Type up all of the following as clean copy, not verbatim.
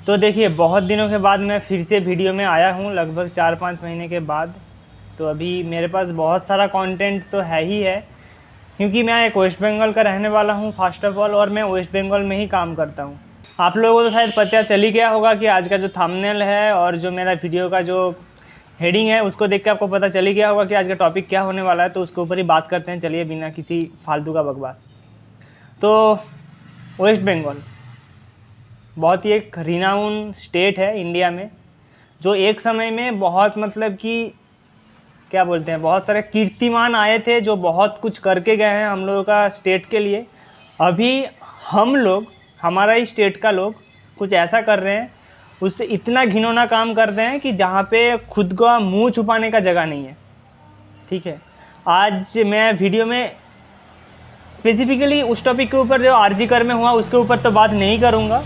तो देखिए, बहुत दिनों के बाद मैं फिर से वीडियो में आया हूँ, लगभग 4-5 महीने के बाद। तो अभी मेरे पास बहुत सारा कंटेंट तो है ही है, क्योंकि मैं एक वेस्ट बंगाल का रहने वाला हूँ फर्स्ट ऑफ ऑल, और मैं वेस्ट बंगाल में ही काम करता हूँ। आप लोगों को तो शायद पता चल ही गया होगा कि आज का जो थंबनेल है और जो मेरा वीडियो का जो हेडिंग है उसको देख के आपको पता चल ही गया होगा कि आज का टॉपिक क्या होने वाला है। तो उसके ऊपर ही बात करते हैं, चलिए, बिना किसी फालतू का बकवास। तो वेस्ट बंगाल बहुत ही एक रिनाउन स्टेट है इंडिया में, जो एक समय में बहुत मतलब कि क्या बोलते हैं, बहुत सारे कीर्तिमान आए थे जो बहुत कुछ करके गए हैं हम लोगों का स्टेट के लिए। अभी हम लोग, हमारा ही स्टेट का लोग कुछ ऐसा कर रहे हैं, उससे इतना घिनौना काम कर रहे हैं कि जहाँ पे खुद का मुंह छुपाने का जगह नहीं है। ठीक है, आज मैं वीडियो में स्पेसिफिकली उस टॉपिक के ऊपर जो आरजी कर में हुआ उसके ऊपर तो बात नहीं करूँगा।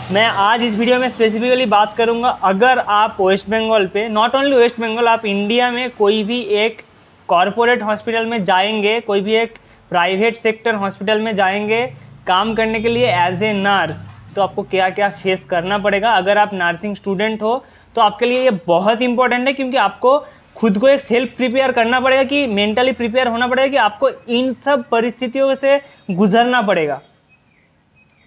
मैं आज इस वीडियो में स्पेसिफिकली बात करूंगा, अगर आप वेस्ट बंगाल पे, नॉट ओनली वेस्ट बंगाल, आप इंडिया में कोई भी एक कॉरपोरेट हॉस्पिटल में जाएंगे, कोई भी एक प्राइवेट सेक्टर हॉस्पिटल में जाएंगे काम करने के लिए एज ए नर्स, तो आपको क्या क्या फेस करना पड़ेगा। अगर आप नर्सिंग स्टूडेंट हो तो आपके लिए ये बहुत इंपॉर्टेंट है, क्योंकि आपको खुद को एक सेल्फ प्रिपेयर करना पड़ेगा, कि मेंटली प्रिपेयर होना पड़ेगा कि आपको इन सब परिस्थितियों से गुजरना पड़ेगा।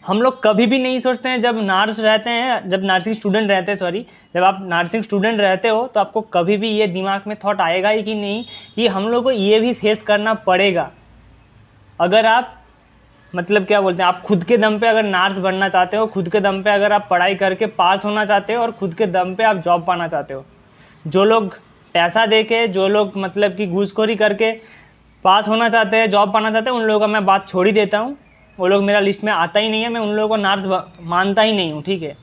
हम लोग कभी भी नहीं सोचते हैं जब नर्स रहते हैं, जब नर्सिंग स्टूडेंट रहते हैं, सॉरी, जब आप नर्सिंग स्टूडेंट रहते हो तो आपको कभी भी ये दिमाग में थॉट आएगा ही कि नहीं कि हम लोग को ये भी फेस करना पड़ेगा। अगर आप मतलब क्या बोलते हैं, आप खुद के दम पे अगर नर्स बनना चाहते हो, खुद के दम पे अगर आप पढ़ाई करके पास होना चाहते हो और खुद के दम पे आप जॉब पाना चाहते हो, जो लोग पैसा दे के, जो लोग मतलब कि घूसखोरी करके पास होना चाहते हैं, जॉब पाना चाहते हैं, उन लोगों का मैं बात छोड़ ही देता हूँ। वो लोग मेरा लिस्ट में आता ही नहीं है, मैं उन लोगों को नर्स मानता ही नहीं हूँ। ठीक है,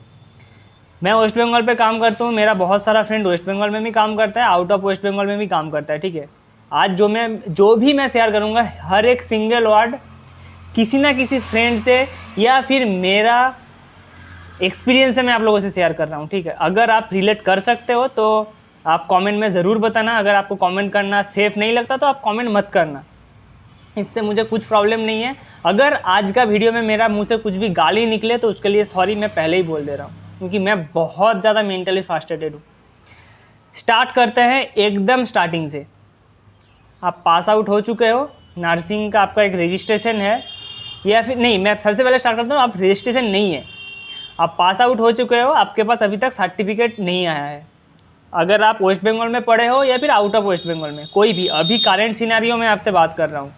मैं वेस्ट बंगाल पे काम करता हूँ, मेरा बहुत सारा फ्रेंड वेस्ट बंगाल में भी काम करता है, आउट ऑफ वेस्ट बंगाल में भी काम करता है। ठीक है, आज जो भी मैं शेयर करूँगा, हर एक सिंगल वर्ड किसी ना किसी फ्रेंड से या फिर मेरा एक्सपीरियंस से मैं आप लोगों से शेयर कर रहा हूँ। ठीक है, अगर आप रिलेट कर सकते हो तो आप कमेंट में ज़रूर बताना। अगर आपको कमेंट करना सेफ़ नहीं लगता तो आप कमेंट मत करना, इससे मुझे कुछ प्रॉब्लम नहीं है। अगर आज का वीडियो में मेरा मुंह से कुछ भी गाली निकले तो उसके लिए सॉरी, मैं पहले ही बोल दे रहा हूँ, क्योंकि मैं बहुत ज़्यादा मेंटली फ्रस्ट्रेटेड हूँ। स्टार्ट करते हैं एकदम स्टार्टिंग से। आप पास आउट हो चुके हो, नर्सिंग का आपका एक रजिस्ट्रेशन है, या फिर नहीं, मैं सबसे पहले स्टार्ट करता हूँ, आप रजिस्ट्रेशन नहीं है, आप पास आउट हो चुके हो, आपके पास अभी तक सर्टिफिकेट नहीं आया है। अगर आप वेस्ट बंगाल में पढ़े हो या फिर आउट ऑफ वेस्ट बंगाल में, कोई भी, अभी करेंट सिनेरियो में आपसे बात कर रहा हूँ,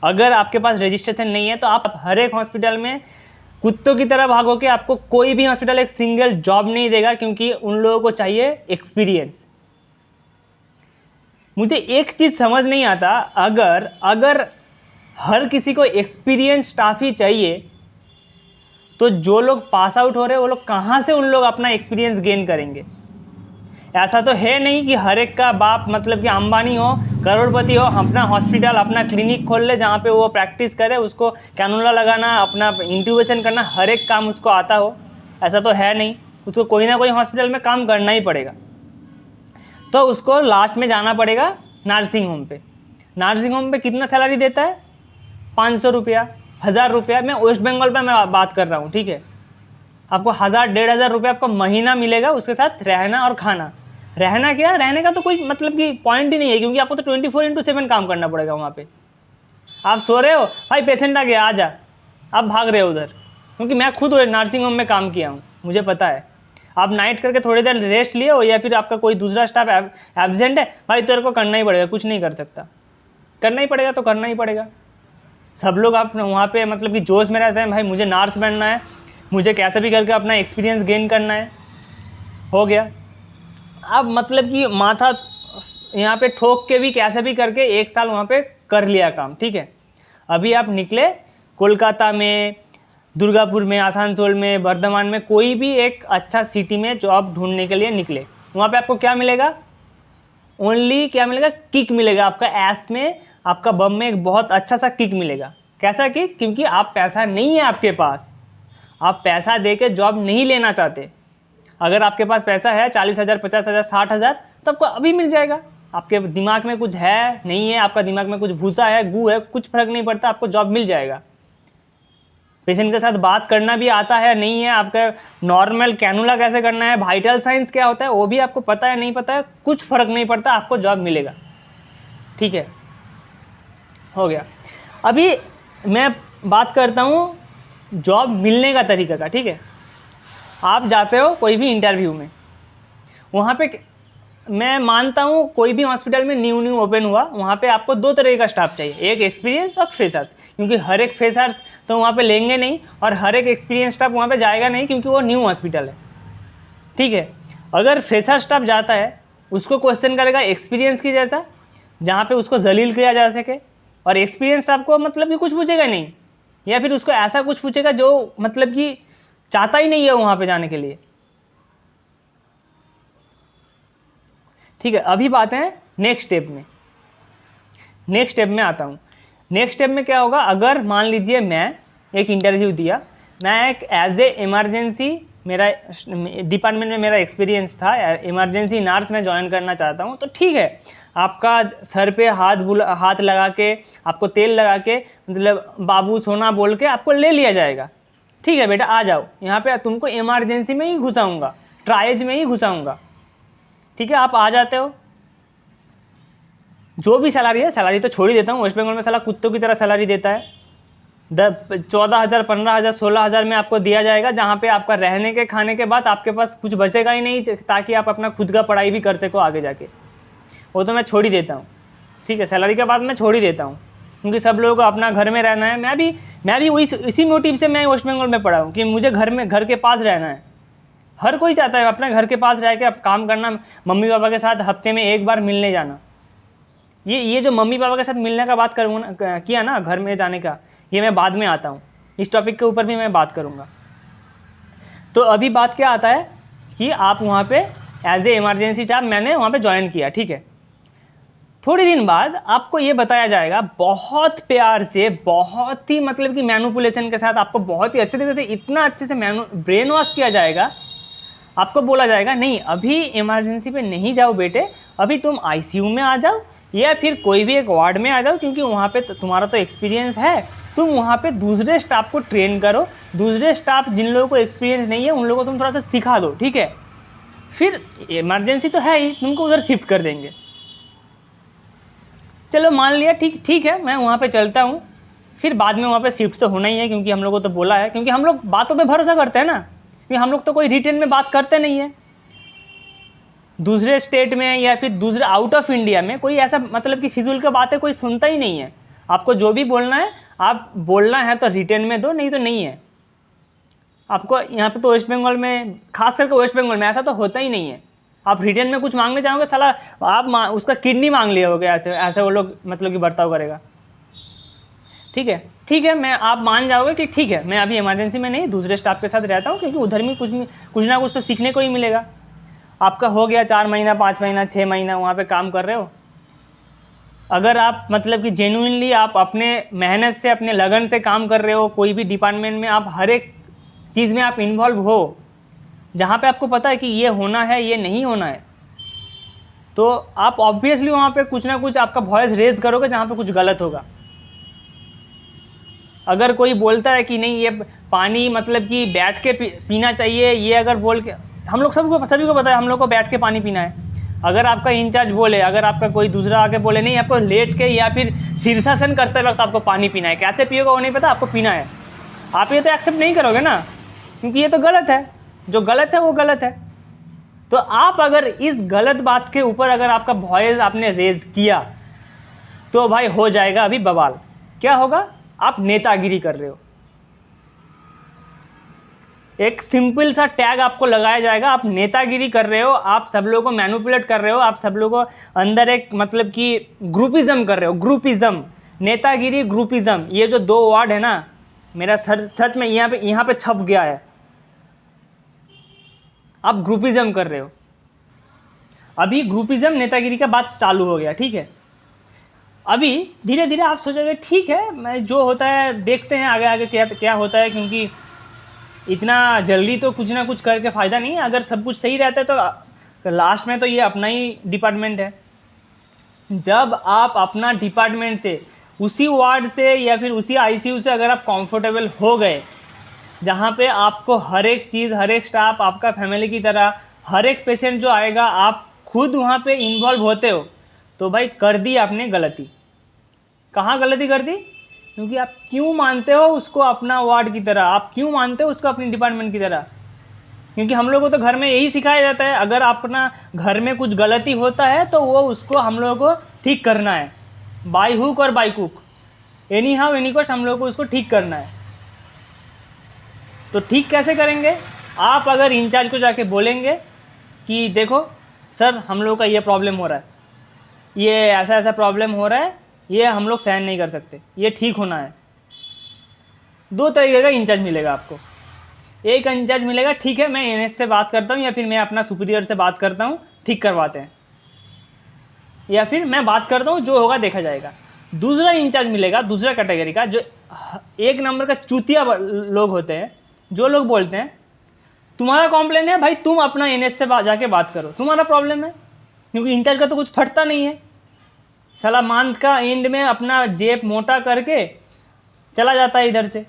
अगर आपके पास रजिस्ट्रेशन नहीं है तो आप हर एक हॉस्पिटल में कुत्तों की तरह भागोगे, आपको कोई भी हॉस्पिटल एक सिंगल जॉब नहीं देगा, क्योंकि उन लोगों को चाहिए एक्सपीरियंस। मुझे एक चीज़ समझ नहीं आता, अगर हर किसी को एक्सपीरियंस स्टाफ ही चाहिए तो जो लोग पास आउट हो रहे हैं वो लोग कहाँ से उन लोग अपना एक्सपीरियंस गेन करेंगे। ऐसा तो है नहीं कि हर एक का बाप मतलब कि अंबानी हो, करोड़पति हो, अपना हॉस्पिटल, अपना क्लिनिक खोल ले जहाँ पे वो प्रैक्टिस करे, उसको कैनुला लगाना, अपना इंट्यूबेशन करना, हर एक काम उसको आता हो, ऐसा तो है नहीं। उसको कोई ना कोई हॉस्पिटल में काम करना ही पड़ेगा, तो उसको लास्ट में जाना पड़ेगा नर्सिंग होम पे। नर्सिंग होम पे कितना सैलरी देता है? 500 रुपया, 1000 रुपया। मैं वेस्ट बंगाल पर मैं बात कर रहा हूँ। ठीक है, आपको 1000-1500 रुपये आपको महीना मिलेगा, उसके साथ रहना और खाना। रहना क्या, रहने का तो कोई मतलब कि पॉइंट ही नहीं है, क्योंकि आपको तो 24/7 काम करना पड़ेगा वहाँ पे। आप सो रहे हो, भाई पेशेंट आ गया, आ जा, आप भाग रहे हो उधर, क्योंकि मैं खुद नर्सिंग होम में काम किया हूँ, मुझे पता है। आप नाइट करके थोड़ी देर रेस्ट लिए हो या फिर आपका कोई दूसरा स्टाफ एब्सेंट है, भाई तेरे को करना ही पड़ेगा, कुछ नहीं कर सकता, करना ही पड़ेगा तो करना ही पड़ेगा। सब लोग आप वहाँ पे मतलब कि जोश में रहते हैं, भाई मुझे नर्स बनना है, मुझे कैसे भी करके अपना एक्सपीरियंस गेन करना है, हो गया। अब मतलब कि माथा यहाँ पे ठोक के भी कैसे भी करके 1 साल वहाँ पे कर लिया काम। ठीक है, अभी आप निकले कोलकाता में, दुर्गापुर में, आसनसोल में, बर्धमान में, कोई भी एक अच्छा सिटी में जॉब ढूंढने के लिए निकले। वहाँ पे आपको क्या मिलेगा? ओनली क्या मिलेगा? किक मिलेगा आपका ऐस में, आपका बम में एक बहुत अच्छा सा किक मिलेगा। कैसा किक? क्योंकि आप पैसा नहीं है आपके पास, आप पैसा दे के जॉब नहीं लेना चाहते। अगर आपके पास पैसा है 40,000, 50,000, 60,000, तो आपको अभी मिल जाएगा। आपके दिमाग में कुछ है नहीं है, आपका दिमाग में कुछ भूसा है, गू है, कुछ फर्क नहीं पड़ता, आपको जॉब मिल जाएगा। पेशेंट के साथ बात करना भी आता है नहीं है, आपका नॉर्मल कैनुला कैसे करना है, वाइटल साइंस क्या होता है वो भी आपको पता है नहीं पता है, कुछ फ़र्क नहीं पड़ता, आपको जॉब मिलेगा। ठीक है, हो गया। अभी मैं बात करता हूँ जॉब मिलने का तरीका का। ठीक है, आप जाते हो कोई भी इंटरव्यू में, वहाँ पे मैं मानता हूँ कोई भी हॉस्पिटल में न्यू ओपन हुआ, वहाँ पे आपको दो तरह का स्टाफ चाहिए, एक एक्सपीरियंस और फ्रेशर्स, क्योंकि हर एक फ्रेशर्स तो वहाँ पे लेंगे नहीं और हर एक एक्सपीरियंस स्टाफ वहाँ पे जाएगा नहीं, क्योंकि वो न्यू हॉस्पिटल है। ठीक है, अगर फ्रेशर स्टाफ जाता है उसको क्वेश्चन करेगा एक्सपीरियंस की जैसा, जहाँ पे उसको जलील किया जा सके, और एक्सपीरियंस स्टाफ को मतलब कि कुछ पूछेगा नहीं, या फिर उसको ऐसा कुछ पूछेगा जो मतलब कि चाहता ही नहीं है वहाँ पे जाने के लिए। ठीक है, अभी बात है नेक्स्ट स्टेप में आता हूँ। नेक्स्ट स्टेप में क्या होगा, अगर मान लीजिए मैं एक इंटरव्यू दिया, मैं एक एज ए इमरजेंसी, मेरा डिपार्टमेंट में मेरा एक्सपीरियंस था, इमरजेंसी नर्स में ज्वाइन करना चाहता हूँ, तो ठीक है, आपका सर पे हाथ लगा के, आपको तेल लगा के, मतलब बाबू सोना बोल के आपको ले लिया जाएगा। ठीक है बेटा आ जाओ, यहाँ पे तुमको इमरजेंसी में ही घुसाऊँगा, ट्रायज में ही घुसाऊँगा। ठीक है, आप आ जाते हो, जो भी सैलरी है, सैलरी तो छोड़ ही देता हूँ, वेस्ट बंगाल में साला कुत्तों की तरह सैलरी देता है, 14,000 15,000 16,000 में आपको दिया जाएगा, जहाँ पे आपका रहने के खाने के बाद आपके पास कुछ बचेगा ही नहीं, ताकि आप अपना खुद का पढ़ाई भी कर सको आगे जाके, वो तो मैं छोड़ ही देता हूँ। ठीक है, सैलरी के बाद मैं छोड़ ही देता हूँ, क्योंकि सब लोगों को अपना घर में रहना है। मैं भी इसी मोटिव से मैं वेस्ट बंगाल में पढ़ा हूँ कि मुझे घर के पास रहना है। हर कोई चाहता है अपने घर के पास रह के काम करना, मम्मी पापा के साथ हफ्ते में एक बार मिलने जाना। ये जो मम्मी पापा के साथ मिलने का बात करूँगा किया ना, घर में जाने का, ये मैं बाद में आता हूँ, इस टॉपिक के ऊपर भी मैं बात करूँगा। तो अभी बात क्या आता है कि आप वहाँ पे एज ए इमरजेंसी स्टाफ मैंने वहाँ पे ज्वाइन किया। ठीक है, थोड़ी दिन बाद आपको ये बताया जाएगा बहुत प्यार से, बहुत ही मतलब कि मैनिपुलेशन के साथ, आपको बहुत ही अच्छे तरीके से, इतना अच्छे से ब्रेन वॉश किया जाएगा, आपको बोला जाएगा नहीं अभी इमरजेंसी पे नहीं जाओ बेटे, अभी तुम आईसीयू में आ जाओ या फिर कोई भी एक वार्ड में आ जाओ, क्योंकि वहाँ पे तुम्हारा तो एक्सपीरियंस है, तुम वहाँ पे दूसरे स्टाफ को ट्रेन करो, दूसरे स्टाफ जिन लोगों को एक्सपीरियंस नहीं है उन लोगों को तुम थोड़ा सा सिखा दो। ठीक है, फिर इमरजेंसी तो है ही, तुमको उधर शिफ्ट कर देंगे। चलो मान लिया, ठीक है, मैं वहाँ पे चलता हूँ, फिर बाद में वहाँ पे शिफ्ट तो होना ही है, क्योंकि हम लोगों को तो बोला है, क्योंकि हम लोग बातों पे भरोसा करते हैं ना, क्योंकि हम लोग तो कोई रिटर्न में बात करते नहीं है। दूसरे स्टेट में या फिर दूसरे आउट ऑफ इंडिया में कोई ऐसा मतलब कि फिजूल की बातें कोई सुनता ही नहीं है। आपको जो भी बोलना है, आप बोलना है तो रिटर्न में दो, नहीं तो नहीं है। आपको यहाँ पे तो वेस्ट बंगाल में, खास करके वेस्ट बंगाल में ऐसा तो होता ही नहीं है। आप रिटर्न में कुछ मांगने चाहोगे, साला आप उसका किडनी मांग लिया होगा, ऐसे वो लोग मतलब कि बर्ताव करेगा। ठीक है, मैं आप मान जाओगे कि ठीक है मैं अभी इमरजेंसी में नहीं, दूसरे स्टाफ के साथ रहता हूँ, क्योंकि उधर में कुछ ना कुछ तो सीखने को ही मिलेगा। आपका हो गया 4 महीना 5 महीना 6 महीना वहाँ पे काम कर रहे हो। अगर आप मतलब कि जेन्युइनली आप अपने मेहनत से, अपने लगन से काम कर रहे हो, कोई भी डिपार्टमेंट में आप हर एक चीज़ में आप इन्वॉल्व हो, जहाँ पे आपको पता है कि ये होना है ये नहीं होना है, तो आप ऑब्वियसली वहाँ पे कुछ ना कुछ आपका वॉइस रेज करोगे जहाँ पे कुछ गलत होगा। अगर कोई बोलता है कि नहीं ये पानी मतलब कि बैठ के पीना चाहिए, ये अगर बोल के, हम लोग सभी को पता है हम लोग को बैठ के पानी पीना है। अगर आपका इंचार्ज बोले, अगर आपका कोई दूसरा आके बोले नहीं आपको लेट के या फिर शीर्षासन करते वक्त आपको पानी पीना है, कैसे पियोगे वो नहीं पता, आपको पीना है, आप ये तो एक्सेप्ट नहीं करोगे ना, क्योंकि ये तो गलत है, जो गलत है वो गलत है। तो आप अगर इस गलत बात के ऊपर अगर आपका वॉइस आपने रेज किया तो भाई हो जाएगा अभी बवाल। क्या होगा, आप नेतागिरी कर रहे हो। एक सिंपल सा टैग आपको लगाया जाएगा, आप नेतागिरी कर रहे हो, आप सब लोगों को मैनिपुलेट कर रहे हो, आप सब लोगों को अंदर एक मतलब कि ग्रुपिज्म कर रहे हो। ग्रुपिज्म, नेतागिरी, ग्रुपिज्म, ये जो 2 वर्ड है ना, मेरा सच में यहाँ पे छप गया है। आप ग्रुपिज्म कर रहे हो। अभी ग्रुपिज्म नेतागिरी का बात चालू हो गया। ठीक है, अभी धीरे धीरे आप सोचोगे ठीक है मैं जो होता है देखते हैं आगे आगे क्या होता है, क्योंकि इतना जल्दी तो कुछ ना कुछ करके फ़ायदा नहीं है। अगर सब कुछ सही रहता है तो लास्ट में तो ये अपना ही डिपार्टमेंट है। जब आप अपना डिपार्टमेंट से, उसी वार्ड से या फिर उसी आईसीयू से अगर आप कंफर्टेबल हो गए, जहाँ पे आपको हर एक चीज़, हर एक स्टाफ आपका फैमिली की तरह, हर एक पेशेंट जो आएगा आप खुद वहाँ पे इन्वॉल्व होते हो, तो भाई कर दी आपने गलती। कहाँ गलती कर दी? क्योंकि आप क्यों मानते हो उसको अपना वार्ड की तरह, आप क्यों मानते हो उसको अपनी डिपार्टमेंट की तरह? क्योंकि हम लोगों को तो घर में यही सिखाया जाता है, अगर अपना घर में कुछ गलती होता है तो वो उसको हम लोगों को ठीक करना है, बाई हुक और by cook, any how any cost हम लोगों को उसको ठीक करना है। तो ठीक कैसे करेंगे? आप अगर इंचार्ज को जाके बोलेंगे कि देखो सर हम लोगों का ये प्रॉब्लम हो रहा है, ये ऐसा ऐसा प्रॉब्लम हो रहा है, ये हम लोग सहन नहीं कर सकते, ये ठीक होना है। दो तरीके का इंचार्ज मिलेगा आपको। एक इंचार्ज मिलेगा, ठीक है मैं एनएस से बात करता हूँ या फिर मैं अपना सुपीरियर से बात करता हूँ, ठीक करवाते हैं, या फिर मैं बात करता हूँ, जो होगा देखा जाएगा। दूसरा इंचार्ज मिलेगा, दूसरा कैटेगरी का, जो एक नंबर का चूतिया लोग होते हैं, जो लोग बोलते हैं तुम्हारा कॉम्प्लेन है भाई, तुम अपना एनएस से जाके बात करो, तुम्हारा प्रॉब्लम है, क्योंकि इंचार्ज का तो कुछ फटता नहीं है। साला मंथ का एंड में अपना जेब मोटा करके चला जाता है इधर से,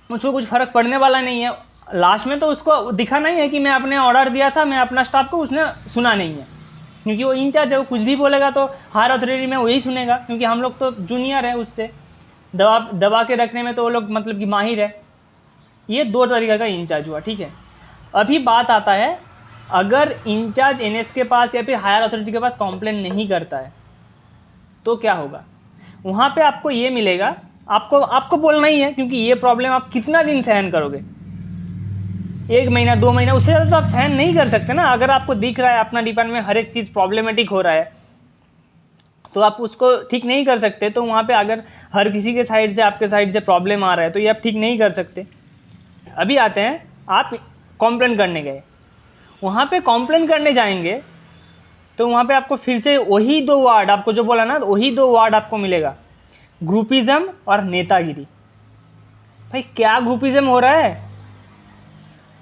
मुझको कुछ फ़र्क पड़ने वाला नहीं है। लास्ट में तो उसको दिखा नहीं है कि मैं अपने ऑर्डर दिया था, मैं अपना स्टाफ को, उसने सुना नहीं है, क्योंकि वो इंचार्ज है, वो कुछ भी बोलेगा तो हायर अथॉरिटी में वही सुनेगा, क्योंकि हम लोग तो जूनियर है उससे, दबा के रखने में तो वो लोग मतलब कि माहिर है। ये दो तरीके का इंचार्ज हुआ, ठीक है। अभी बात आता है, अगर इंचार्ज एनएस के पास या फिर हायर अथॉरिटी के पास कंप्लेन नहीं करता है तो क्या होगा? वहाँ पे आपको ये मिलेगा, आपको बोलना ही है, क्योंकि ये प्रॉब्लम आप कितना दिन सहन करोगे? 1 महीना 2 महीना, उससे ज़्यादा तो आप सहन नहीं कर सकते ना। अगर आपको दिख रहा है अपना डिपार्टमेंट में हर एक चीज़ प्रॉब्लमेटिक हो रहा है तो आप उसको ठीक नहीं कर सकते। तो वहाँ पे अगर हर किसी के साइड से, आपके साइड से प्रॉब्लम आ रहा है तो ये आप ठीक नहीं कर सकते। अभी आते हैं, आप कॉम्प्लेन करने गए, वहाँ पे कॉम्प्लेन करने जाएंगे तो वहाँ पे आपको फिर से वही 2 वार्ड, आपको जो बोला ना, वही 2 वार्ड आपको मिलेगा, ग्रुपिज्म और नेतागिरी। भाई क्या ग्रुपिज्म हो रहा है?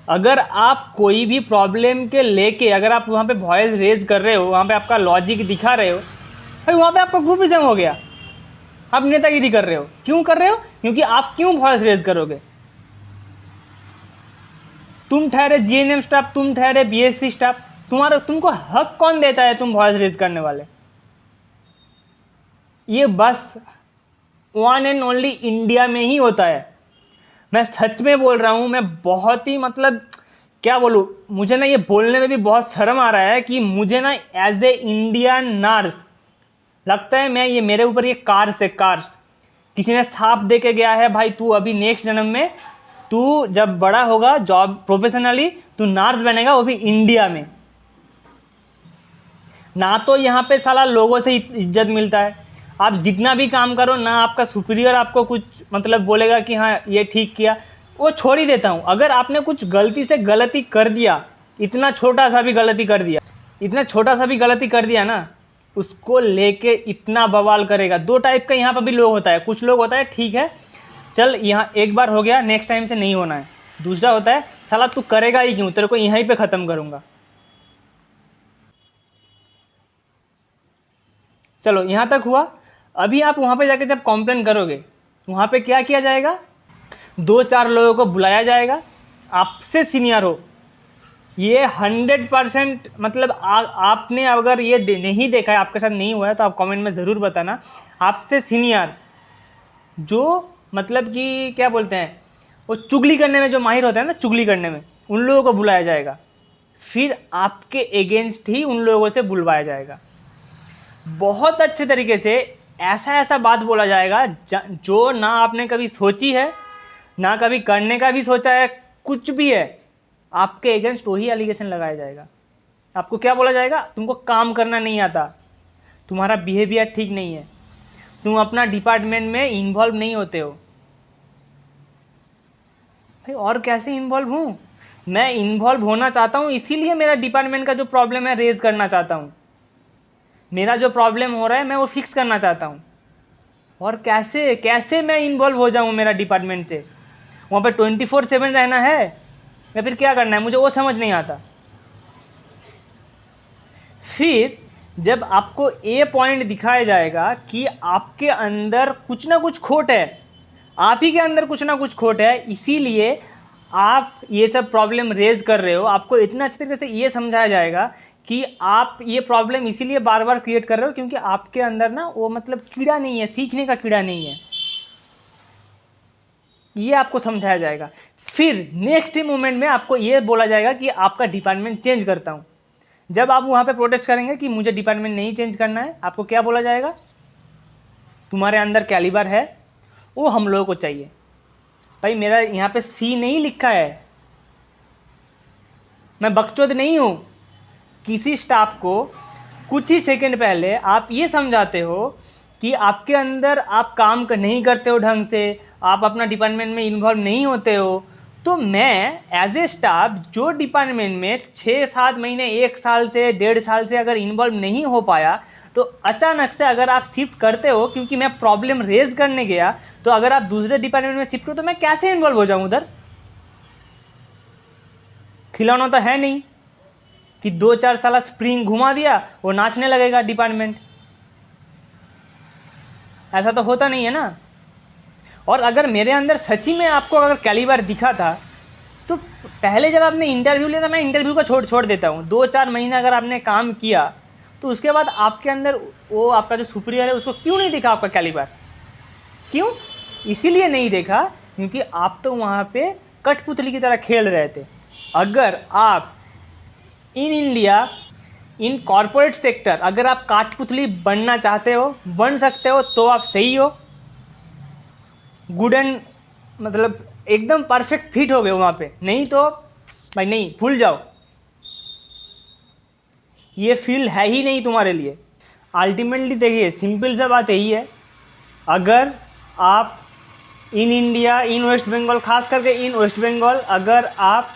अगर आप कोई भी प्रॉब्लम के लेके अगर आप वहाँ पे वॉइस रेज कर रहे हो, वहाँ पे आपका लॉजिक दिखा रहे हो, भाई वहाँ पे आपका ग्रुपिज्म हो गया, आप नेतागिरी कर रहे हो। क्यों कर रहे हो? क्योंकि आप क्यों वॉइस रेज करोगे? तुम ठहरे जीएनएम स्टाफ, तुम ठहरे बीएससी स्टाफ, तुमको हक कौन देता है तुम वॉइस रेज करने वाले? ये बस वन एंड ओनली इंडिया में ही होता है। मैं सच में बोल रहा हूँ, मैं बहुत ही मतलब क्या बोलूँ, मुझे ना ये बोलने में भी बहुत शर्म आ रहा है कि मुझे ना एज ए इंडियन नर्स लगता है मैं, ये मेरे ऊपर ये कार्स किसी ने सांप दे के गया है, भाई तू अभी नेक्स्ट जन्म में, तू जब बड़ा होगा जॉब प्रोफेशनली, तू नर्स बनेगा, वो भी इंडिया में। ना तो यहाँ पे साला लोगों से इज्जत मिलता है, आप जितना भी काम करो ना, आपका सुपीरियर आपको कुछ मतलब बोलेगा कि हाँ ये ठीक किया, वो छोड़ ही देता हूँ। अगर आपने कुछ गलती से गलती कर दिया, इतना छोटा सा भी गलती कर दिया ना, उसको लेके इतना बवाल करेगा। 2 टाइप का यहाँ पर भी लोग होता है, कुछ लोग होता है ठीक है चल यहाँ एक बार हो गया, नेक्स्ट टाइम से नहीं होना है। दूसरा होता है साला तू करेगा ही क्यों, तेरे को यहीं पे ख़त्म करूँगा। चलो यहाँ तक हुआ। अभी आप वहाँ पे जाके जब कंप्लेन करोगे, वहाँ पे क्या किया जाएगा? 2-4 लोगों को बुलाया जाएगा, आपसे सीनियर हो, ये 100% मतलब आपने अगर ये नहीं देखा है, आपके साथ नहीं हुआ है तो आप कमेंट में ज़रूर बताना। आपसे सीनियर जो मतलब कि क्या बोलते हैं, वो चुगली करने में जो माहिर होता है ना, चुगली करने में, उन लोगों को बुलाया जाएगा, फिर आपके एगेंस्ट ही उन लोगों से बुलवाया जाएगा। बहुत अच्छे तरीके से ऐसा बात बोला जाएगा जो ना आपने कभी सोची है, ना कभी करने का भी सोचा है, कुछ भी है, आपके अगेंस्ट वही एलिगेशन लगाया जाएगा। आपको क्या बोला जाएगा? तुमको काम करना नहीं आता, तुम्हारा बिहेवियर ठीक नहीं है, तुम अपना डिपार्टमेंट में इन्वॉल्व नहीं होते हो। भाई और कैसे इन्वॉल्व हूँ? मैं इन्वॉल्व होना चाहता हूँ, इसीलिए मेरा डिपार्टमेंट का जो प्रॉब्लम है रेज करना चाहता हूँ, मेरा जो प्रॉब्लम हो रहा है मैं वो फिक्स करना चाहता हूँ। और कैसे मैं इन्वॉल्व हो जाऊँ मेरा डिपार्टमेंट से? वहाँ पे 24/7 रहना है या फिर क्या करना है, मुझे वो समझ नहीं आता। फिर जब आपको ये पॉइंट दिखाया जाएगा कि आपके अंदर कुछ ना कुछ खोट है, आप ही के अंदर कुछ ना कुछ खोट है, इसीलिए आप ये सब प्रॉब्लम रेज कर रहे हो, आपको इतना अच्छे तरीके से ये समझाया जाएगा कि आप ये प्रॉब्लम इसीलिए बार बार क्रिएट कर रहे हो क्योंकि आपके अंदर ना वो मतलब कीड़ा नहीं है, सीखने का कीड़ा नहीं है, ये आपको समझाया जाएगा। फिर नेक्स्ट मोमेंट में आपको ये बोला जाएगा कि आपका डिपार्टमेंट चेंज करता हूँ। जब आप वहाँ पे प्रोटेस्ट करेंगे कि मुझे डिपार्टमेंट नहीं चेंज करना है, आपको क्या बोला जाएगा? तुम्हारे अंदर कैलिबर है, वो हम लोगों को चाहिए। भाई मेरा यहाँ पे सी नहीं लिखा है, मैं बकचोद नहीं हूँ। किसी स्टाफ को कुछ ही सेकंड पहले आप ये समझाते हो कि आपके अंदर आप काम नहीं करते हो ढंग से, आप अपना डिपार्टमेंट में इन्वॉल्व नहीं होते हो, तो मैं एज ए स्टाफ जो डिपार्टमेंट में 6-7 महीने 1 साल से 1.5 साल से अगर इन्वॉल्व नहीं हो पाया, तो अचानक से अगर आप शिफ्ट करते हो क्योंकि मैं प्रॉब्लम रेज करने गया, तो अगर आप दूसरे डिपार्टमेंट में शिफ्ट हो तो मैं कैसे इन्वॉल्व हो जाऊँ उधर? खिलौना तो है नहीं कि 2-4 साल स्प्रिंग घुमा दिया वो नाचने लगेगा डिपार्टमेंट, ऐसा तो होता नहीं है ना। और अगर मेरे अंदर सच्ची में आपको अगर कैलिबर दिखा था तो पहले जब आपने इंटरव्यू लिया था, मैं इंटरव्यू को छोड़ देता हूँ। 2-4 महीने अगर आपने काम किया तो उसके बाद आपके अंदर वो आपका जो सुपीरियर है उसको क्यों नहीं दिखा आपका कैलिबर? क्यों? इसीलिए नहीं देखा क्योंकि आप तो वहाँ पे कठपुतली की तरह खेल रहे थे। अगर आप in India in corporate sector अगर आप कठपुतली बनना चाहते हो, बन सकते हो, तो आप सही हो, गुड एंड मतलब एकदम परफेक्ट फिट हो गए वहाँ पे। नहीं तो भाई नहीं, भूल जाओ, ये फील्ड है ही नहीं तुम्हारे लिए। अल्टीमेटली देखिए सिंपल सा बात यही है, अगर आप in India in West Bengal, खास करके इन वेस्ट बंगाल, अगर आप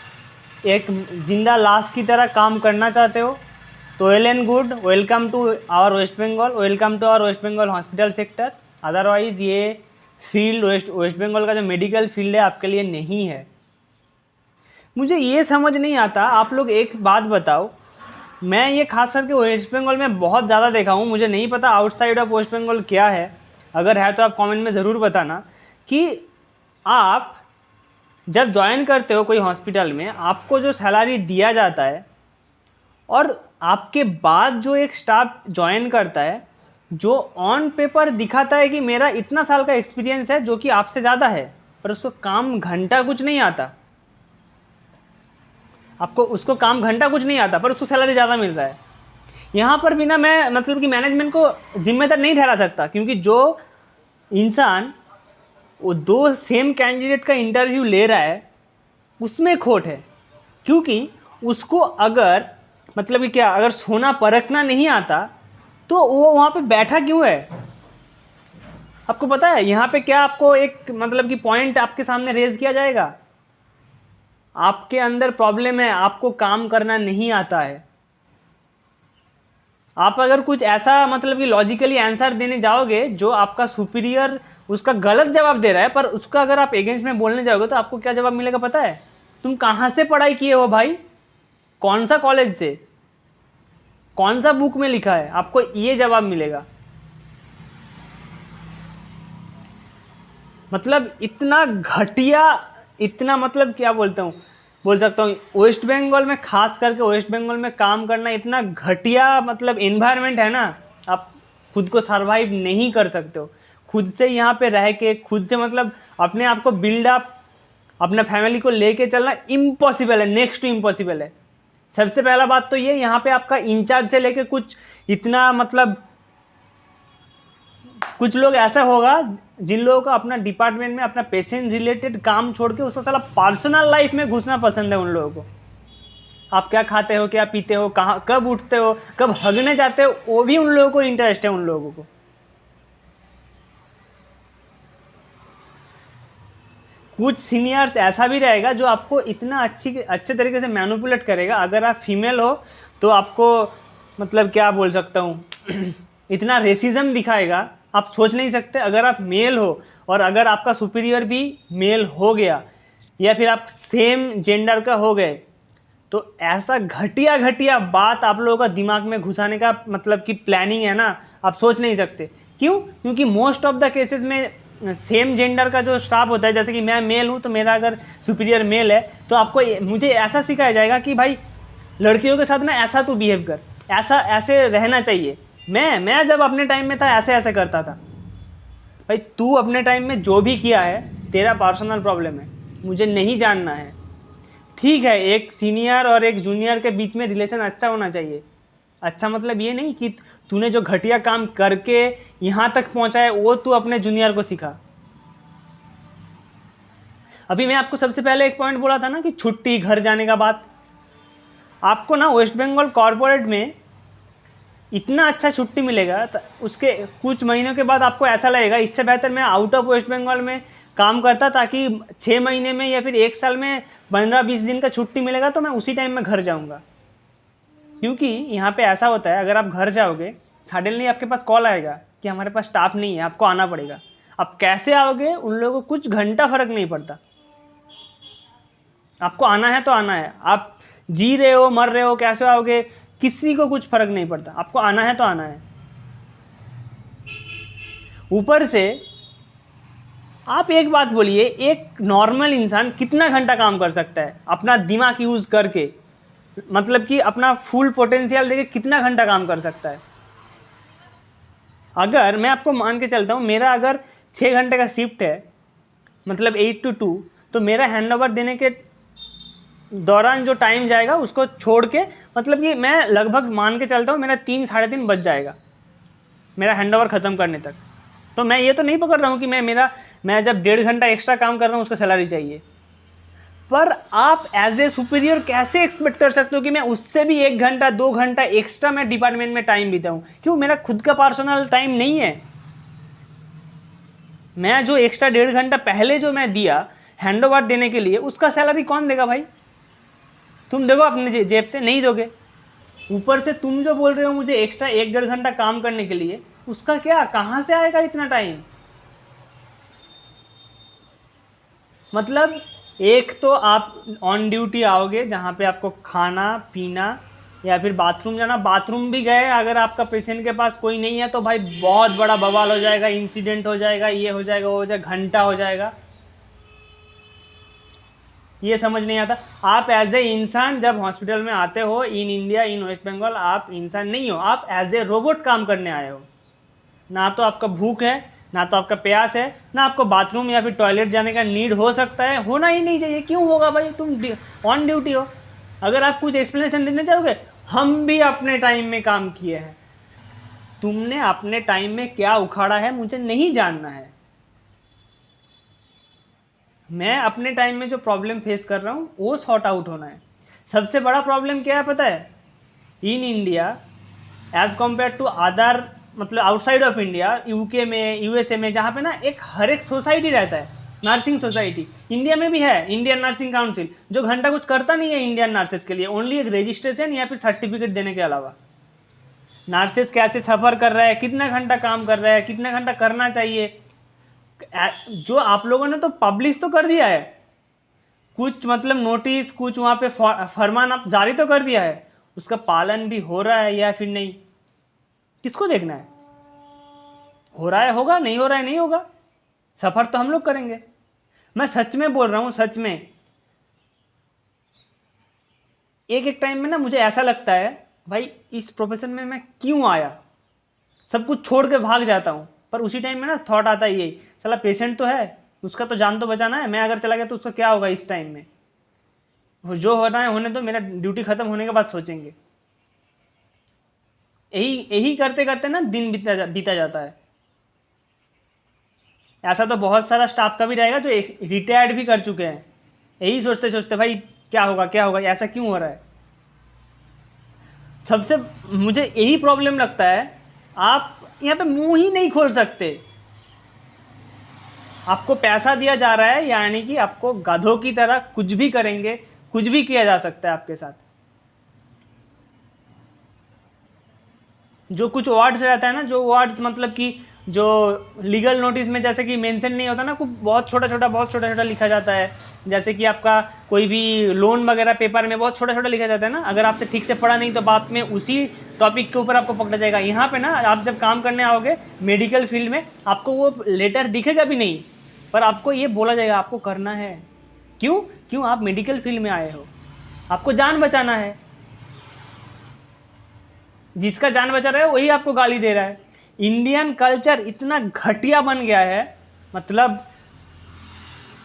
एक जिंदा लाश की तरह काम करना चाहते हो तो well and good, welcome to our West Bengal, welcome to our West Bengal hospital sector. Otherwise ये फील्ड वेस्ट बंगाल का जो मेडिकल फील्ड है आपके लिए नहीं है। मुझे ये समझ नहीं आता, आप लोग एक बात बताओ, मैं ये खास करके वेस्ट बंगाल में बहुत ज़्यादा देखा हूँ, मुझे नहीं पता आउटसाइड ऑफ वेस्ट बंगाल क्या है, अगर है तो आप कमेंट में ज़रूर बताना, कि आप जब ज्वाइन करते हो कोई हॉस्पिटल में, आपको जो सैलरी दिया जाता है और आपके बाद जो एक स्टाफ ज्वाइन करता है, जो ऑन पेपर दिखाता है कि मेरा इतना साल का एक्सपीरियंस है, जो कि आपसे ज़्यादा है, पर उसको काम घंटा कुछ नहीं आता, आपको उसको काम घंटा कुछ नहीं आता, पर उसको सैलरी ज़्यादा मिल रहा है। यहाँ पर भी ना मैं मतलब कि मैनेजमेंट को जिम्मेदार नहीं ठहरा सकता, क्योंकि जो इंसान वो 2 सेम कैंडिडेट का इंटरव्यू ले रहा है उसमें खोट है, क्योंकि उसको अगर मतलब कि क्या, अगर सोना परखना नहीं आता तो वो वहाँ पे बैठा क्यों है? आपको पता है यहाँ पे क्या आपको एक मतलब कि पॉइंट आपके सामने रेज किया जाएगा, आपके अंदर प्रॉब्लम है, आपको काम करना नहीं आता है। आप अगर कुछ ऐसा मतलब कि लॉजिकली आंसर देने जाओगे जो आपका सुपीरियर उसका गलत जवाब दे रहा है, पर उसका अगर आप अगेंस्ट में बोलने जाओगे तो आपको क्या जवाब मिलेगा पता है? तुम कहाँ से पढ़ाई किए हो भाई, कौन सा कॉलेज से, कौन सा बुक में लिखा है, आपको ये जवाब मिलेगा। मतलब इतना घटिया, इतना मतलब क्या बोल सकता हूँ, वेस्ट बंगाल में, खास करके वेस्ट बंगाल में काम करना इतना घटिया मतलब एनवायरनमेंट है ना, आप खुद को सरवाइव नहीं कर सकते हो। खुद से यहाँ पे रह के, खुद से मतलब अपने आप को बिल्ड अप, अपना फैमिली को लेके चलना इम्पॉसिबल है, नेक्स्ट टू इम्पॉसिबल है। सबसे पहला बात तो ये, यहाँ पे आपका इंचार्ज से लेके कुछ इतना मतलब कुछ लोग ऐसा होगा जिन लोगों को अपना डिपार्टमेंट में अपना पेशेंट रिलेटेड काम छोड़ के उसको साला पर्सनल लाइफ में घुसना पसंद है उन लोगों को। आप क्या खाते हो, क्या पीते हो, कहाँ कब उठते हो, कब हगने जाते हो, वो भी उन लोगों को इंटरेस्ट है उन लोगों को। कुछ सीनियर्स ऐसा भी रहेगा जो आपको इतना अच्छे तरीके से मैनिपुलेट करेगा। अगर आप फीमेल हो तो आपको मतलब क्या बोल सकता हूँ इतना रेसिज्म दिखाएगा, आप सोच नहीं सकते। अगर आप मेल हो और अगर आपका सुपीरियर भी मेल हो गया या फिर आप सेम जेंडर का हो गए, तो ऐसा घटिया बात आप लोगों का दिमाग में घुसाने का मतलब कि प्लानिंग है ना, आप सोच नहीं सकते। क्यों? क्योंकि मोस्ट ऑफ द केसेस में सेम जेंडर का जो स्टाफ होता है, जैसे कि मैं मेल हूँ तो मेरा अगर सुपीरियर मेल है तो आपको मुझे ऐसा सिखाया जाएगा कि भाई लड़कियों के साथ ना ऐसा तू बिहेव कर, ऐसा ऐसे रहना चाहिए। मैं जब अपने टाइम में था ऐसे ऐसे करता था। भाई तू अपने टाइम में जो भी किया है तेरा पर्सनल प्रॉब्लम है, मुझे नहीं जानना है। ठीक है, एक सीनियर और एक जूनियर के बीच में रिलेशन अच्छा होना चाहिए। अच्छा मतलब ये नहीं कि तूने जो घटिया काम करके यहाँ तक पहुँचा है वो तू अपने जूनियर को सिखा। अभी मैं आपको सबसे पहले एक पॉइंट बोला था ना कि छुट्टी, घर जाने का बात। आपको ना वेस्ट बंगाल कॉरपोरेट में इतना अच्छा छुट्टी मिलेगा, उसके कुछ महीनों के बाद आपको ऐसा लगेगा इससे बेहतर मैं आउट ऑफ वेस्ट बंगाल में काम करता, ताकि 6 महीने में या फिर 1 साल में 15-20 दिन का छुट्टी मिलेगा तो मैं उसी टाइम में घर जाऊंगा। क्योंकि यहाँ पे ऐसा होता है, अगर आप घर जाओगे सडनली आपके पास कॉल आएगा कि हमारे पास स्टाफ नहीं है, आपको आना पड़ेगा। आप कैसे आओगे उन लोगों को कुछ घंटा फर्क नहीं पड़ता, आपको आना है तो आना है। आप जी रहे हो, मर रहे हो, कैसे आओगे किसी को कुछ फर्क नहीं पड़ता, आपको आना है तो आना है। ऊपर से आप एक बात बोलिए, एक नॉर्मल इंसान कितना घंटा काम कर सकता है अपना दिमाग यूज करके, मतलब कि अपना फुल पोटेंशियल देके कितना घंटा काम कर सकता है। अगर मैं आपको मान के चलता हूँ, मेरा अगर 6 घंटे का शिफ्ट है, मतलब 8 to 2, तो मेरा हैंडओवर देने के दौरान जो टाइम जाएगा उसको छोड़ के, मतलब कि मैं लगभग मान के चलता हूँ मेरा 3-3:30 बज जाएगा मेरा हैंडओवर ख़त्म करने तक। तो मैं ये तो नहीं पकड़ रहा हूँ कि मैं जब 1.5 घंटा एक्स्ट्रा काम कर रहा हूँ उसको सैलरी चाहिए। पर आप एज ए सुपीरियर कैसे एक्सपेक्ट कर सकते हो कि मैं उससे भी 1 घंटा 2 घंटा एक्स्ट्रा मैं डिपार्टमेंट में टाइम बिताऊँ? क्यों, मेरा खुद का पर्सनल टाइम नहीं है। मैं जो एक्स्ट्रा 1.5 घंटा पहले जो मैं दिया हैंडओवर देने के लिए, उसका सैलरी कौन देगा भाई? तुम देखो अपने जेब से, नहीं दोगे। ऊपर से तुम जो बोल रहे हो मुझे एक्स्ट्रा 1-1.5 घंटा काम करने के लिए, उसका क्या, कहाँ से आएगा इतना टाइम? मतलब एक तो आप ऑन ड्यूटी आओगे जहाँ पे आपको खाना पीना या फिर बाथरूम जाना, बाथरूम भी गए अगर आपका पेशेंट के पास कोई नहीं है तो भाई बहुत बड़ा बवाल हो जाएगा, इंसिडेंट हो जाएगा, ये हो जाएगा, वो हो जाएगा, घंटा हो जाएगा। ये समझ नहीं आता। आप एज ए इंसान जब हॉस्पिटल में आते हो in India, in West Bengal, आप इंसान नहीं हो, आप एज ए रोबोट काम करने आए हो। ना तो आपका भूख है, ना तो आपका प्यास है, ना आपको बाथरूम या फिर टॉयलेट जाने का नीड हो सकता है, होना ही नहीं चाहिए। क्यों होगा भाई, तुम ऑन ड्यूटी हो। अगर आप कुछ एक्सप्लेनेशन देने जाओगे, हम भी अपने टाइम में काम किए हैं। तुमने अपने टाइम में क्या उखाड़ा है मुझे नहीं जानना है। मैं अपने टाइम में जो प्रॉब्लम फेस कर रहा हूँ वो सॉर्ट आउट होना है। सबसे बड़ा प्रॉब्लम क्या है पता है? In India as compare to other, मतलब आउटसाइड ऑफ इंडिया, यूके में, यूएसए में, जहाँ पे ना हर एक सोसाइटी रहता है, नर्सिंग सोसाइटी। इंडिया में भी है इंडियन नर्सिंग काउंसिल, जो घंटा कुछ करता नहीं है इंडियन नर्सेस के लिए, ओनली एक रजिस्ट्रेशन या फिर सर्टिफिकेट देने के अलावा। नर्सेस कैसे सफ़र कर रहा है, कितना घंटा काम कर रहा है, कितना घंटा करना चाहिए, जो आप लोगों ने तो पब्लिश तो कर दिया है, कुछ मतलब नोटिस, कुछ वहाँ पे फरमान आप जारी तो कर दिया है, उसका पालन भी हो रहा है या फिर नहीं, किसको देखना है? हो रहा है होगा, नहीं हो रहा है नहीं होगा। सफर तो हम लोग करेंगे। मैं सच में बोल रहा हूँ, सच में। एक टाइम में ना मुझे ऐसा लगता है भाई इस प्रोफेशन में मैं क्यों आया, सब कुछ छोड़ के भाग जाता हूँ। पर उसी टाइम में ना थॉट आता है यही, साला पेशेंट तो है, उसका तो जान तो बचाना है, मैं अगर चला गया तो उसका क्या होगा इस टाइम में। जो होना है होने दो, मेरा ड्यूटी खत्म होने के बाद सोचेंगे। यही करते करते ना दिन बीता जाता है। ऐसा तो बहुत सारा स्टाफ का भी रहेगा जो रिटायर्ड भी कर चुके हैं, यही सोचते सोचते भाई क्या होगा क्या होगा, ऐसा क्यों हो रहा है। सबसे मुझे यही प्रॉब्लम लगता है, आप यहाँ पे मुंह ही नहीं खोल सकते। आपको पैसा दिया जा रहा है, यानी कि आपको गधों की तरह कुछ भी करेंगे, कुछ भी किया जा सकता है आपके साथ। जो कुछ वार्ड्स रहता है ना, जो वार्ड्स मतलब कि जो लीगल नोटिस में जैसे कि मेंशन नहीं होता ना, कुछ बहुत छोटा छोटा लिखा जाता है। जैसे कि आपका कोई भी लोन वगैरह पेपर में बहुत छोटा छोटा लिखा जाता है ना, अगर आपसे ठीक से पढ़ा नहीं तो बाद में उसी टॉपिक के ऊपर आपको पकड़ा जाएगा। यहाँ पे ना आप जब काम करने आओगे मेडिकल फील्ड में, आपको वो लेटर दिखेगा भी नहीं, पर आपको ये बोला जाएगा आपको करना है। क्यों आप मेडिकल फील्ड में आए हो, आपको जान बचाना है। जिसका जान बचा रहा है वही आपको गाली दे रहा है। इंडियन कल्चर इतना घटिया बन गया है, मतलब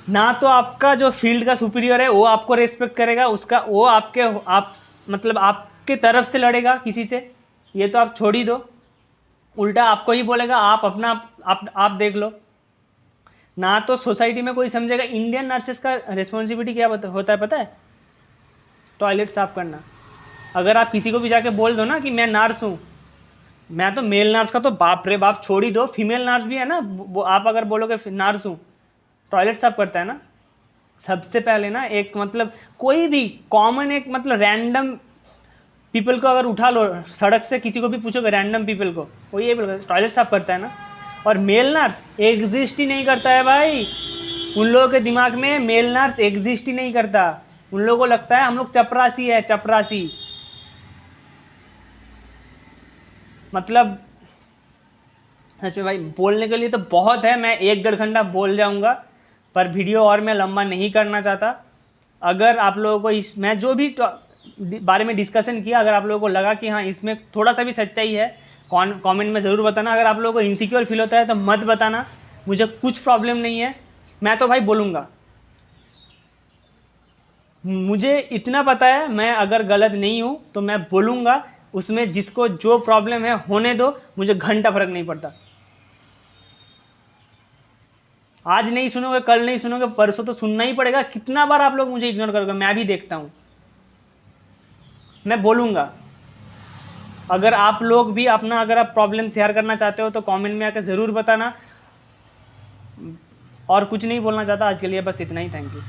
ना तो आपका जो फील्ड का सुपीरियर है वो आपको रेस्पेक्ट करेगा, उसका वो मतलब आपके तरफ से लड़ेगा किसी से, ये तो आप छोड़ ही दो, उल्टा आपको ही बोलेगा आप अपना आप देख लो। ना तो सोसाइटी में कोई समझेगा। इंडियन नर्सेस का रिस्पॉन्सिबिलिटी क्या होता है पता है? टॉयलेट साफ करना। अगर आप किसी को भी जाके बोल दो ना कि मैं नर्स हूँ, मैं तो मेल नर्स का तो बाप रे बाप छोड़ ही दो, फीमेल नर्स भी है ना, आप अगर बोलोगे नर्स हूँ, टॉयलेट साफ करता है ना, सबसे पहले ना एक मतलब कोई भी कॉमन एक मतलब रैंडम पीपल को अगर उठा लो सड़क से, किसी को भी पूछोगे रैंडम पीपल को, वो ये बोलेगा टॉयलेट साफ करता है ना। और मेल नर्स एग्जिस्ट ही नहीं करता है भाई, उन लोगों के दिमाग में मेल नर्स एग्जिस्ट ही नहीं करता। उन लोगों को लगता है हम लोग चपरासी है, चपरासी। मतलब सच में भाई बोलने के लिए तो बहुत है, मैं 1-1.5 घंटा बोल जाऊंगा, पर वीडियो और मैं लंबा नहीं करना चाहता। अगर आप लोगों को मैं जो भी बारे में डिस्कशन किया, अगर आप लोगों को लगा कि हाँ इसमें थोड़ा सा भी सच्चाई है, कमेंट में ज़रूर बताना। अगर आप लोगों को इनसिक्योर फील होता है तो मत बताना, मुझे कुछ प्रॉब्लम नहीं है, मैं तो भाई बोलूँगा। मुझे इतना पता है मैं अगर गलत नहीं हूँ तो मैं बोलूँगा, उसमें जिसको जो प्रॉब्लम है होने दो, मुझे घंटा फर्क नहीं पड़ता। आज नहीं सुनोगे, कल नहीं सुनोगे, परसों तो सुनना ही पड़ेगा। कितना बार आप लोग मुझे इग्नोर करोगे, मैं भी देखता हूँ, मैं बोलूँगा। अगर आप लोग भी अपना अगर आप प्रॉब्लम शेयर करना चाहते हो तो कमेंट में आकर ज़रूर बताना। और कुछ नहीं बोलना चाहता आज के लिए, बस इतना ही। Thank you.